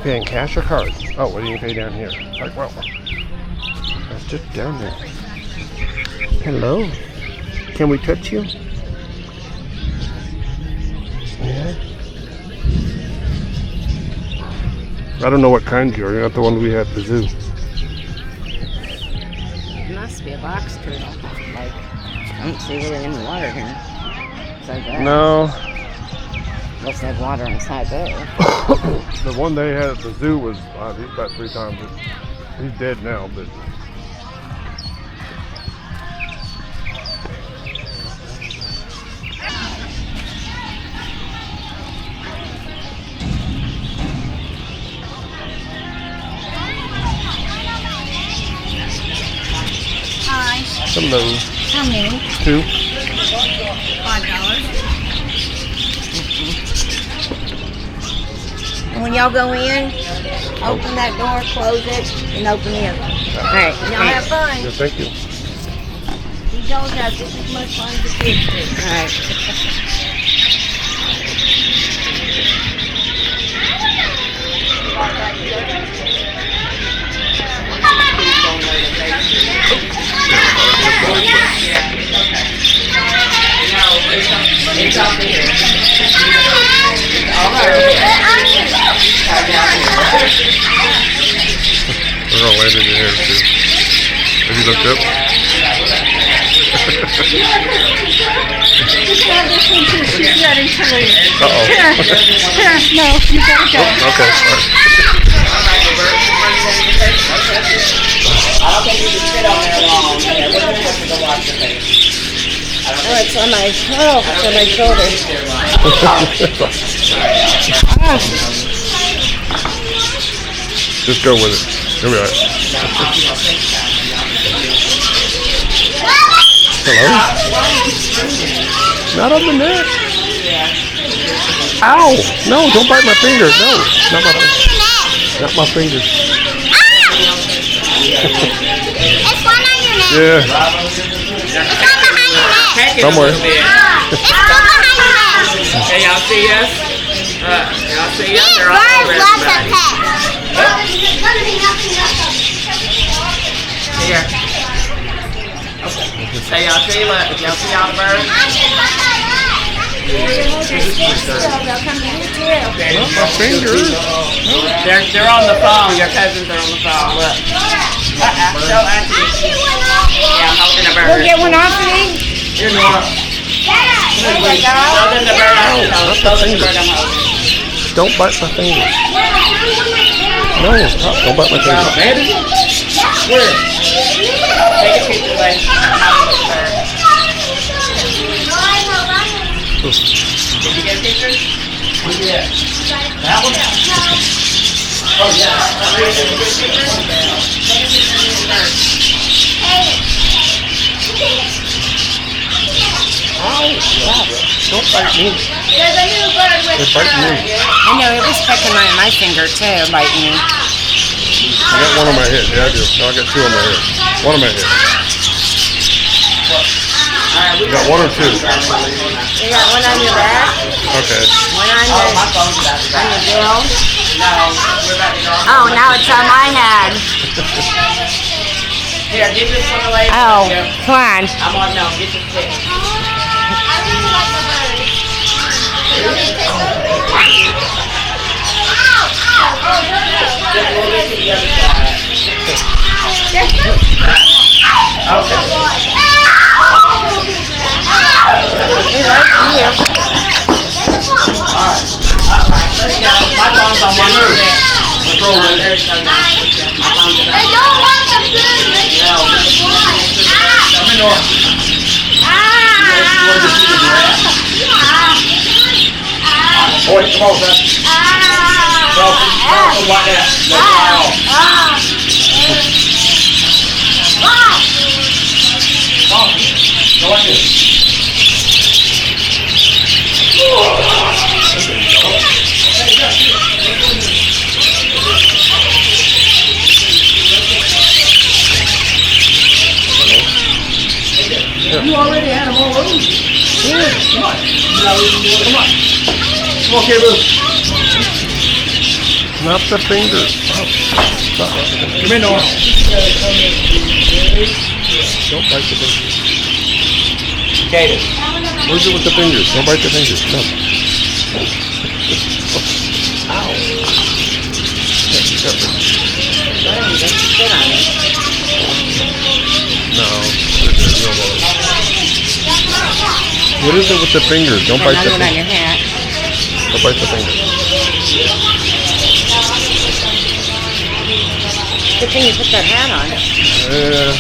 pay in cash or card? Oh, what do you pay down here? Like, well, that's just down there. Hello. Can we touch you? Yeah. I don't know what kind you are. You're not the one we had at the zoo. It must be a box turtle. Like, I don't see really any water here. Besides that. No. Must have water inside there. The one they had at the zoo was he's about 3 times. He's dead now, but. Hi. Hello. How many? 2. $5. And when y'all go in, open that door, close it, and open it. Alright. Y'all have fun. Yeah, thank you. You don't have just as much fun as the kids do. Alright. It's up here. We're gonna land in your hair too. Have you looked up? Uh-oh. No, you gotta go. Okay, sorry. I don't think you can sit on there long. Yeah, we're going to have to go wash your face. Oh, it's on my, it's on my shoulder. Just go with it. You'll be alright. Hello? Not on the neck. Ow! No, don't bite my finger. No, not my finger. Not my finger. It's one on your neck. Yeah. It's one behind your neck. Somewhere. It's one behind your neck. Hey, y'all see us? Y'all see us? These They're all birds over love the everybody. pets. Here. Hey, y'all see what? Y'all see all the birds? They'll come to you too. Not my finger. They're on the phone. Your cousins are on the phone. Look. Show Auntie. Yeah, I'm holding a bird. We'll get one off of me. Here, Nora. There we go. Show them the bird. not Show the them the finger. bird I'm holding. Don't bite my finger. No, stop. Don't bite my finger. Baby? Where? Take a picture, like. Did you get a picture? Yeah. That one? Oh, yeah. Did you get a picture? Ow, stop. Don't bite me. There's a new bird with They're biting me. I know, it was pecking my finger too, biting me. I got one on my head. Yeah, I do. No, I got 2 on my head. One on my head. You got 1 or 2? You got one on your back, Okay. one on Oh, your, my phone's about to die. on your bill. No, we're about to go. Oh, now it's on my head. Here, get this one away. Oh, Here. come on. I'm on, no, get this stick. I really like the birds. Just a little bit to the other side. Okay. My phone's on one roof. Control it. There's no My phone's in They don't want the food. Come in, Nora. Boy, come on, son. From like that. Come on. Go like this. You already had them all over. Yeah. Come on. Come on. Come on, Caleb. Not the fingers. Oh. Come in, Noah. Don't bite the fingers. Kaden. Where's it with the fingers? Don't bite the fingers. No. Ow. No. What is it with the fingers? Don't bite the on fingers. your hat. Don't bite the fingers. Good thing you put that hat on. Yeah.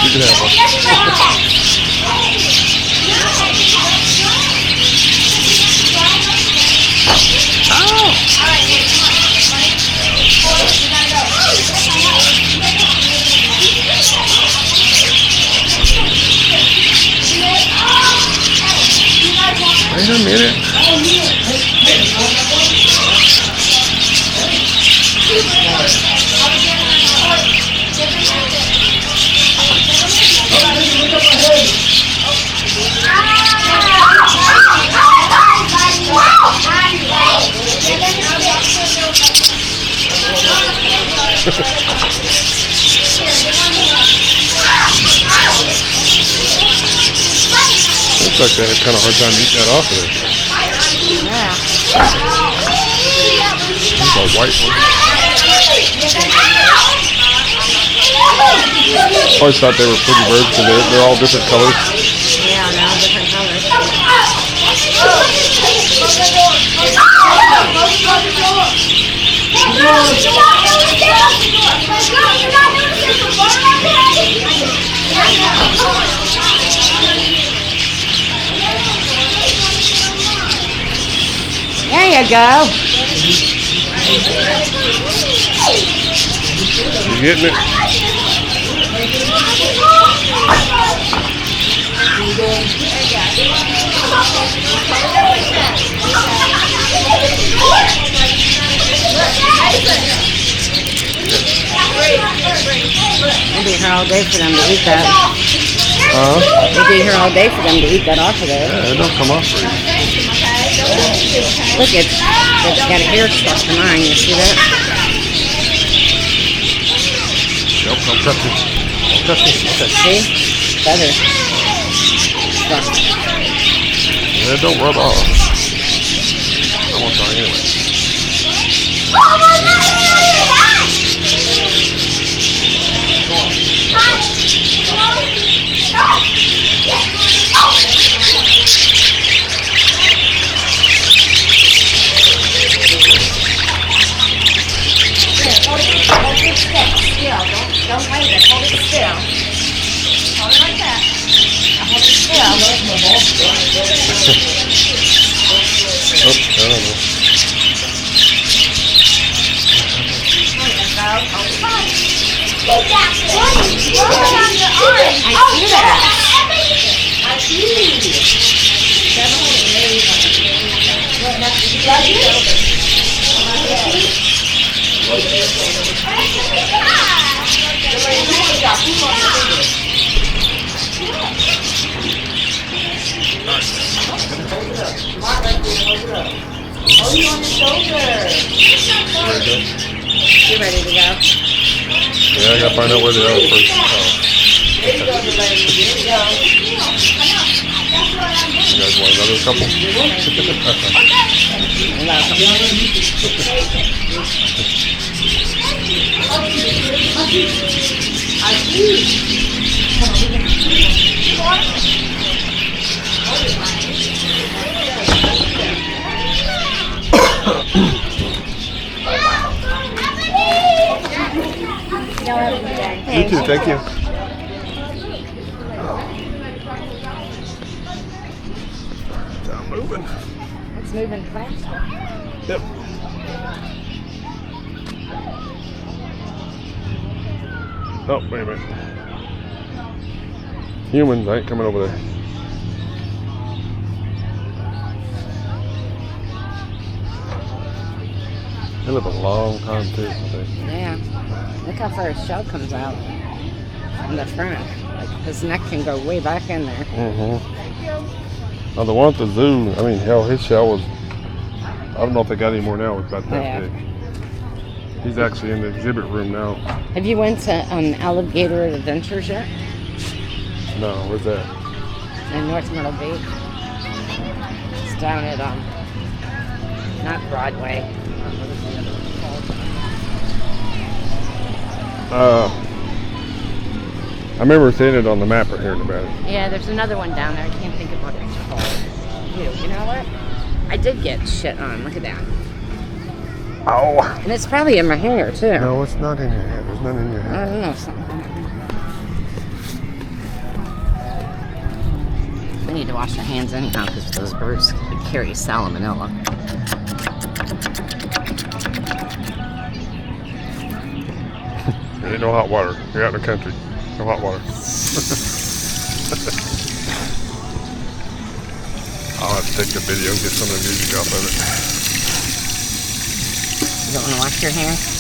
You can have one. Wait a minute. Looks like they had kind of hard time eating that off of there. Yeah. These are white ones. I always thought they were pretty birds because they're all different colors. Yeah, no, different colors. There you go. You getting it? It'd be here all day for them to eat that. Huh? It'd be here all day for them to eat that off of there. Yeah, it don't come off for you. Look, it's got a hair stuck to mine. You see that? Nope, don't touch it. Don't touch it. Okay. See? Feather. Stuck. Yeah, don't rub off. I won't try anyway. Don't wait it. Hold it still. Hold it like that. Now hold it still. Oops, I don't know. I see that. You ready to go? Yeah, I gotta find out where they are first. You guys want another couple? thank you. I'm moving. It's moving fast. Yep. Oh, wait a minute. Humans ain't coming over there. They live a long time too, I think. Yeah. Look how far his shell comes out from the front. Like his neck can go way back in there. Mm-hmm. Now the one at the zoo, I mean, hell, his shell was, I don't know if they got any more now, it's about that Yeah. big. He's actually in the exhibit room now. Have you went to Alligator Adventures yet? No, where's that? In North Myrtle Beach. It's down at, not Broadway. I remember seeing it on the map or hearing about it. Yeah, there's another one down there. I can't think of what it's called. You know what? I did get shit on. Look at that. Oh! And it's probably in my hair, too. No, it's not in your head. There's none in your I head. don't know. Something. We need to wash our hands anyhow because those birds could carry salmonella. There ain't no hot water. You're out in the country. No hot water. I'll have to take the video and get some of the music off of it. You don't want to wash your hands?